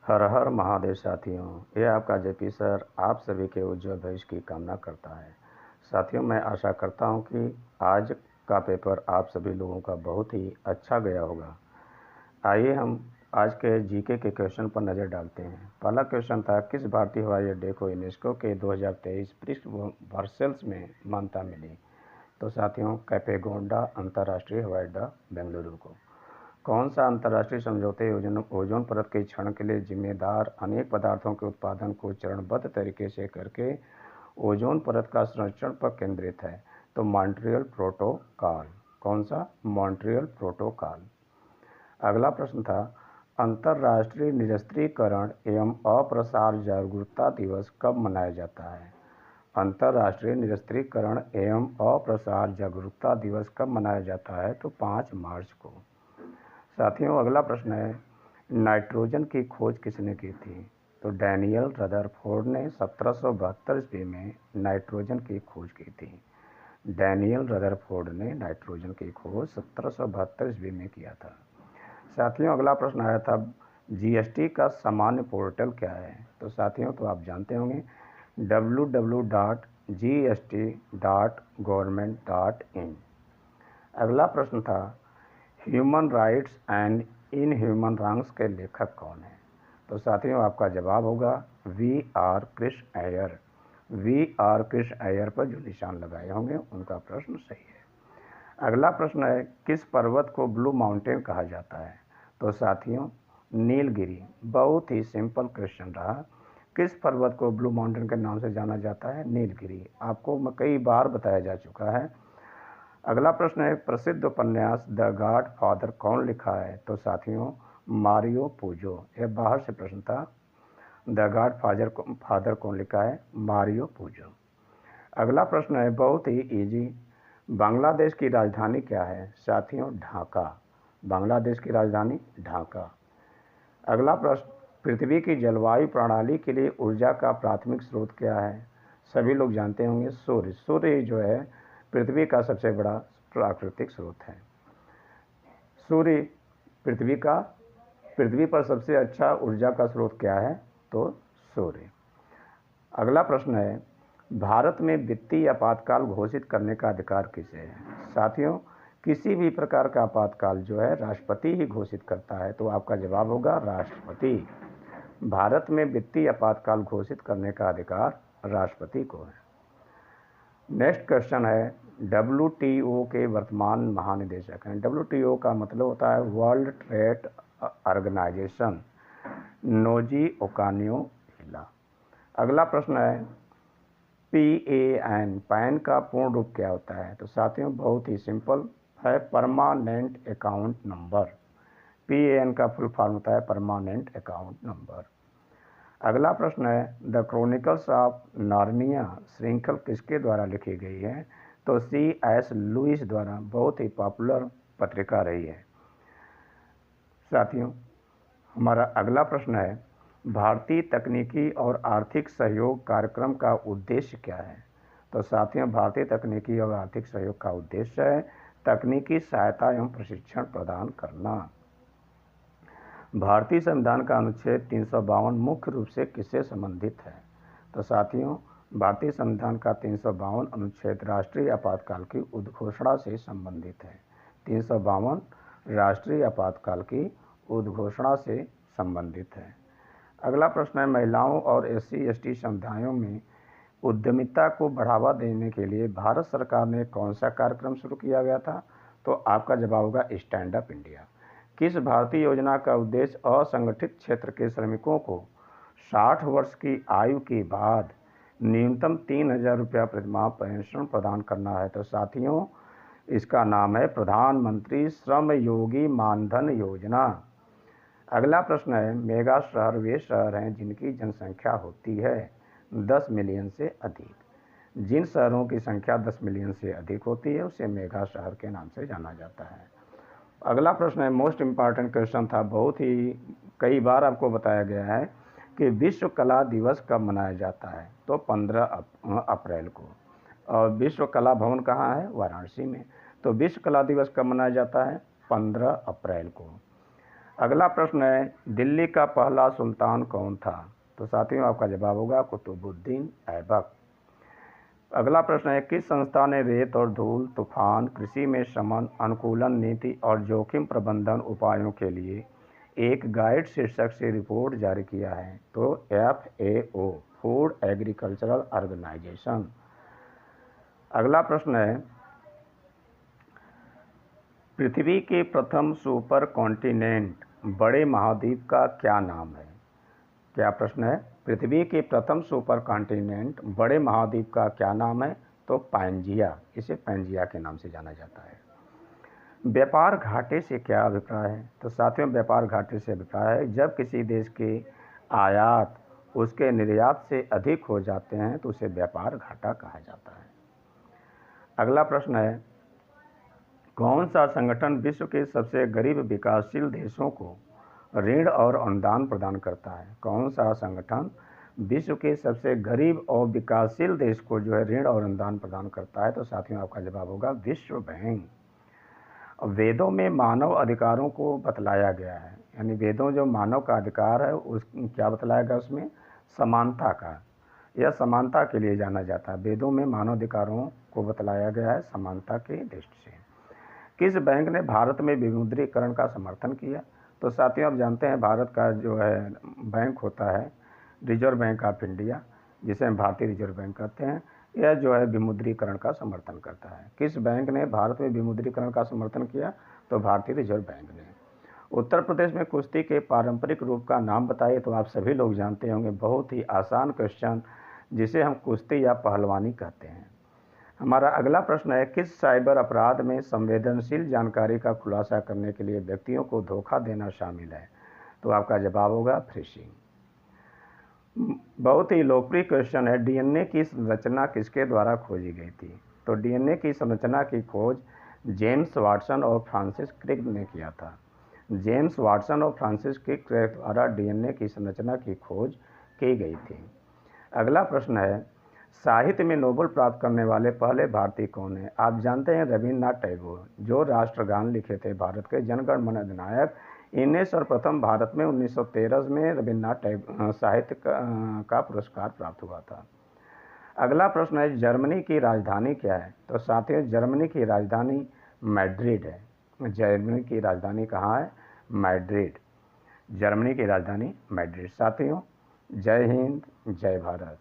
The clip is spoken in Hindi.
हर हर महादेव साथियों, ये आपका जेपी सर आप सभी के उज्जवल भविष्य की कामना करता है। साथियों, मैं आशा करता हूँ कि आज का पेपर आप सभी लोगों का बहुत ही अच्छा गया होगा। आइए हम आज के जीके के क्वेश्चन पर नज़र डालते हैं। पहला क्वेश्चन था, किस भारतीय हवाई अड्डे को यूनेस्को के 2023 विश्व वर्सेल्स में मान्यता मिली? तो साथियों, कैपेगोंडा अंतर्राष्ट्रीय हवाई अड्डा बेंगलुरु को। कौन सा अंतर्राष्ट्रीय समझौते ओजोन परत के क्षरण के लिए जिम्मेदार अनेक पदार्थों के उत्पादन को चरणबद्ध तरीके से करके ओजोन परत का संरक्षण पर केंद्रित है? तो मॉन्ट्रियल प्रोटोकॉल। कौन सा? Montreal protocol. अगला प्रश्न था, अंतर्राष्ट्रीय निरस्त्रीकरण एवं अप्रसार जागरूकता दिवस कब मनाया जाता है? अंतर्राष्ट्रीय निरस्त्रीकरण एवं अप्रसार जागरूकता दिवस कब मनाया जाता है? तो 5 मार्च को। साथियों, अगला प्रश्न है, नाइट्रोजन की खोज किसने की थी? तो डैनियल रदरफोर्ड ने 1772 ईस्वी में नाइट्रोजन की खोज की थी। डैनियल रदरफोर्ड ने नाइट्रोजन की खोज 1772 ईस्वी में किया था। साथियों, अगला प्रश्न आया था, जीएसटी का सामान्य पोर्टल क्या है? तो साथियों, तो आप जानते होंगे www.gst.government.in। अगला प्रश्न था, human rights and inhuman wrongs के लेखक कौन हैं? तो साथियों, आपका जवाब होगा वी.आर. कृष्ण अय्यर। वी.आर. कृष्ण अय्यर पर जो निशान लगाए होंगे उनका प्रश्न सही है। अगला प्रश्न है, किस पर्वत को ब्लू माउंटेन कहा जाता है? तो साथियों, नीलगिरी। बहुत ही सिंपल क्वेश्चन रहा। किस पर्वत को ब्लू माउंटेन के नाम से जाना जाता है? नीलगिरी। आपको कई बार बताया जा चुका है। अगला प्रश्न है, प्रसिद्ध उपन्यास द गॉड फादर कौन लिखा है? तो साथियों, मारियो पूजो। यह बाहर से प्रश्न था। द गॉड फादर कौन लिखा है? Mario Puzo. अगला प्रश्न है बहुत ही इजी, बांग्लादेश की राजधानी क्या है? साथियों, ढाका। बांग्लादेश की राजधानी ढाका। अगला प्रश्न, पृथ्वी की जलवायु प्रणाली के लिए ऊर्जा का प्राथमिक स्रोत क्या है? सभी लोग जानते होंगे सूर्य। सूर्य जो है पृथ्वी का सबसे बड़ा प्राकृतिक स्रोत है। सूर्य पृथ्वी पर सबसे अच्छा ऊर्जा का स्रोत क्या है? तो सूर्य। अगला प्रश्न है, भारत में वित्तीय आपातकाल घोषित करने का अधिकार किसे है? साथियों, किसी भी प्रकार का आपातकाल जो है राष्ट्रपति ही घोषित करता है। तो आपका जवाब होगा राष्ट्रपति। भारत में वित्तीय आपातकाल घोषित करने का अधिकार राष्ट्रपति को है। नेक्स्ट क्वेश्चन है, डब्ल्यूटीओ के वर्तमान महानिदेशक हैं? डब्ल्यूटीओ का मतलब होता है वर्ल्ड ट्रेड ऑर्गेनाइजेशन। नोजी ओकानियो हिला। अगला प्रश्न है, PAN पैन का पूर्ण रूप क्या होता है? तो साथियों, बहुत ही सिंपल है, परमानेंट अकाउंट नंबर। PAN का फुल फॉर्म होता है परमानेंट अकाउंट नंबर। अगला प्रश्न है, द क्रॉनिकल्स ऑफ नार्निया श्रृंखल किसके द्वारा लिखी गई है? तो C.S. लुइस द्वारा। बहुत ही पॉपुलर पत्रिका रही है। साथियों, हमारा अगला प्रश्न है, भारतीय तकनीकी और आर्थिक सहयोग कार्यक्रम का उद्देश्य क्या है? तो साथियों, भारतीय तकनीकी और आर्थिक सहयोग का उद्देश्य है तकनीकी सहायता एवं प्रशिक्षण प्रदान करना। भारतीय संविधान का अनुच्छेद 352 मुख्य रूप से किससे संबंधित है? तो साथियों, भारतीय संविधान का 352 अनुच्छेद राष्ट्रीय आपातकाल की उद्घोषणा से संबंधित है। 352 राष्ट्रीय आपातकाल की उद्घोषणा से संबंधित है। अगला प्रश्न है, महिलाओं और SC/ST समुदायों में उद्यमिता को बढ़ावा देने के लिए भारत सरकार ने कौन सा कार्यक्रम शुरू किया गया था? तो आपका जवाब होगा स्टैंड अप इंडिया। किस भारतीय योजना का उद्देश्य असंगठित क्षेत्र के श्रमिकों को 60 वर्ष की आयु के बाद न्यूनतम 3,000 रुपया प्रतिमाह पेंशन प्रदान करना है? तो साथियों, इसका नाम है प्रधानमंत्री श्रम योगी मानधन योजना। अगला प्रश्न है, मेगा शहर वे शहर हैं जिनकी जनसंख्या होती है 10 मिलियन से अधिक। जिन शहरों की संख्या 10 मिलियन से अधिक होती है उसे मेगा शहर के नाम से जाना जाता है। अगला प्रश्न है, मोस्ट इम्पॉर्टेंट क्वेश्चन था, बहुत ही कई बार आपको बताया गया है कि विश्व कला दिवस कब मनाया जाता है? तो 15 अप्रैल को। और विश्व कला भवन कहाँ है? वाराणसी में। तो विश्व कला दिवस कब मनाया जाता है? 15 अप्रैल को। अगला प्रश्न है, दिल्ली का पहला सुल्तान कौन था? तो साथियों आपका जवाब होगा कुतुबुद्दीन ऐबक। अगला प्रश्न है, किस संस्था ने रेत और धूल, तूफान, कृषि में शमन, अनुकूलन नीति और जोखिम प्रबंधन उपायों के लिए एक गाइड शीर्षक से रिपोर्ट जारी किया है? तो FAO, फूड एग्रीकल्चरल ऑर्गेनाइजेशन। अगला प्रश्न है, पृथ्वी के प्रथम सुपर कॉन्टिनेंट बड़े महाद्वीप का क्या नाम है? क्या प्रश्न है, पृथ्वी के प्रथम सुपर कॉन्टिनेंट बड़े महाद्वीप का क्या नाम है? तो पैंजिया, इसे पैंजिया के नाम से जाना जाता है। व्यापार घाटे से क्या अभिप्राय है? तो साथियों व्यापार घाटे से अभिप्राय है जब किसी देश के आयात उसके निर्यात से अधिक हो जाते हैं तो उसे व्यापार घाटा कहा जाता है। अगला प्रश्न है, कौन सा संगठन विश्व के सबसे गरीब विकासशील देशों को ऋण और अनुदान प्रदान करता है? कौन सा संगठन विश्व के सबसे गरीब और विकासशील देश को जो है ऋण और अनुदान प्रदान करता है? तो साथियों आपका जवाब होगा विश्व बैंक। वेदों में मानव अधिकारों को बतलाया गया है, यानी वेदों जो मानव का अधिकार है उस क्या बतलाया गया उसमें? समानता का। यह समानता के लिए जाना जाता है। वेदों में मानव अधिकारों को बतलाया गया है समानता के दृष्टि से। किस बैंक ने भारत में विमुद्रीकरण का समर्थन किया? तो साथियों आप जानते हैं भारत का जो है बैंक होता है रिजर्व बैंक ऑफ इंडिया, जिसे हम भारतीय रिजर्व बैंक कहते हैं। यह जो है विमुद्रीकरण का समर्थन करता है। किस बैंक ने भारत में विमुद्रीकरण का समर्थन किया? तो भारतीय रिजर्व बैंक ने। उत्तर प्रदेश में कुश्ती के पारंपरिक रूप का नाम बताइए? तो आप सभी लोग जानते होंगे, बहुत ही आसान क्वेश्चन, जिसे हम कुश्ती या पहलवानी कहते हैं। हमारा अगला प्रश्न है, किस साइबर अपराध में संवेदनशील जानकारी का खुलासा करने के लिए व्यक्तियों को धोखा देना शामिल है? तो आपका जवाब होगा फिशिंग। बहुत ही लोकप्रिय क्वेश्चन है, डीएनए की संरचना किसके द्वारा खोजी गई थी? तो डीएनए की संरचना की खोज जेम्स वाटसन और फ्रांसिस क्रिक ने किया था। जेम्स वाटसन और फ्रांसिस क्रिक द्वारा डीएनए की संरचना की खोज की गई थी। अगला प्रश्न है, साहित्य में नोबेल प्राप्त करने वाले पहले भारतीय कौन हैं? आप जानते हैं रविन्द्रनाथ टैगोर, जो राष्ट्रगान लिखे थे भारत के जनगण मन अधिनायक। इन्हें सर्वप्रथम भारत में 1913 में रविन्द्रनाथ टैगोर साहित्य का पुरस्कार प्राप्त हुआ था। अगला प्रश्न है, जर्मनी की राजधानी क्या है? तो साथियों जर्मनी की राजधानी मैड्रिड है। जर्मनी की राजधानी कहाँ है? मैड्रिड। जर्मनी की राजधानी मैड्रिड। साथियों जय हिंद, जय भारत।